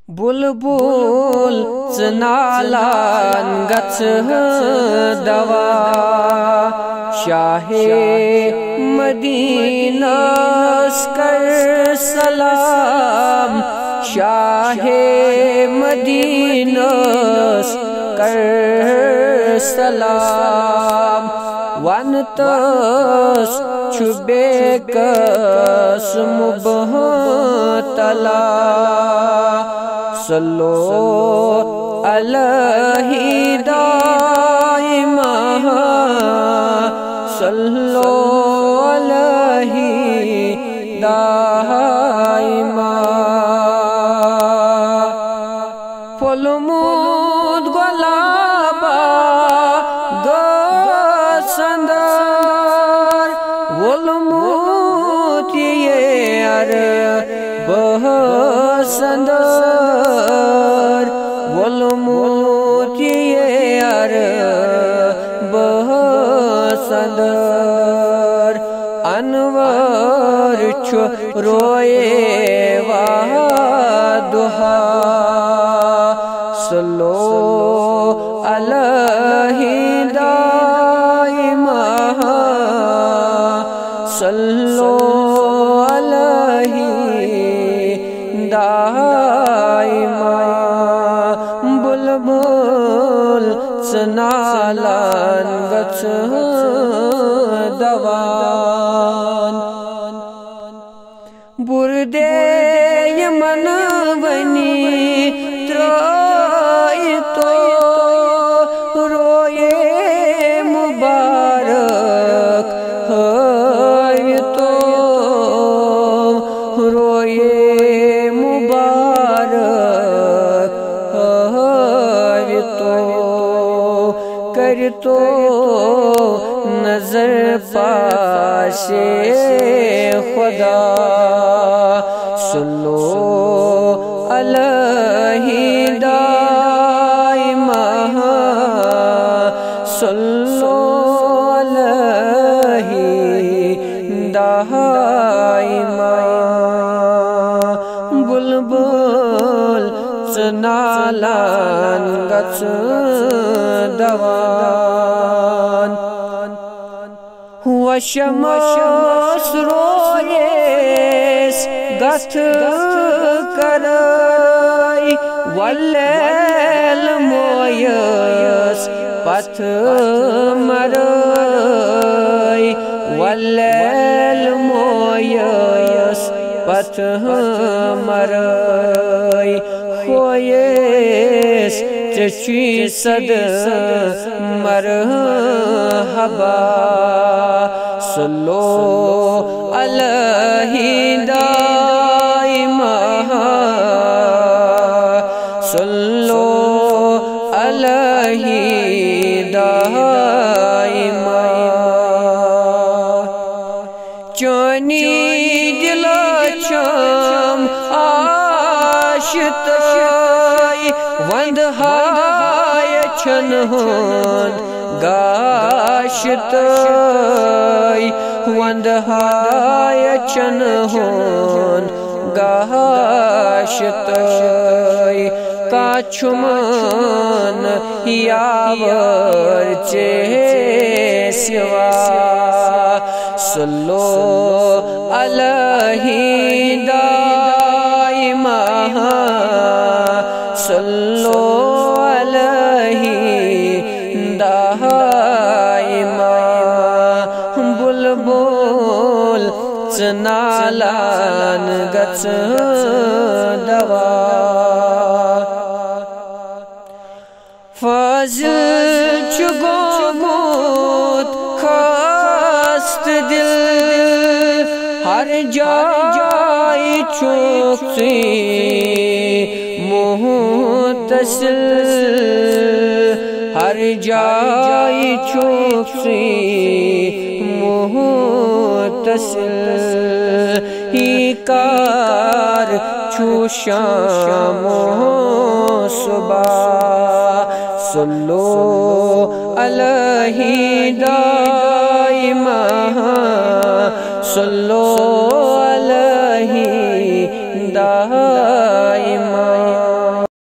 بلبل ژنالان گژھ دوا شاہ مدینس کر سلام شاہ مدینس کر سلام ون تس چھ بے قسم بہتلا صلو علیہ دائما صلو علیہ دائما پھولمت گلابا گسندر وولمت یار بسندر وولمت یار بسندر انور چھ روئے وادہا صلو علیہ دائما صلو علیہ دائما بلبل ژنالان گژھ دوان بردے یمن ونی ترائے تو روئے مبارک ہے تو روئے مبارک ہے تو کر تو نظر پاس خدا صلو علیہ دائما صلو علیہ دائما بلبل ژنالان گژھ دوان وشمس رویس گتھ کرائی واللیل مویس پتھ مرائی واللیل مویس پتھ مرائی خویس چچی صد مرحبا صلو علیہ دائما صلو علیہ دائما چانی دل چم آشتائی وندہائی چھن ہون گاشتائی وندہائی چھن ہون گاشتائی کاچھمان یاور چے سوا صلو علیہ دائما صلو علیہ دائما بلبل ژنالان گژھ دوان فاضل چھ گومت خست دل ہر جائے چھوک سی متصل ہر جائے چھوک سی متصل ہی کار چھو شام و صبح صلو علیہ دائما صلو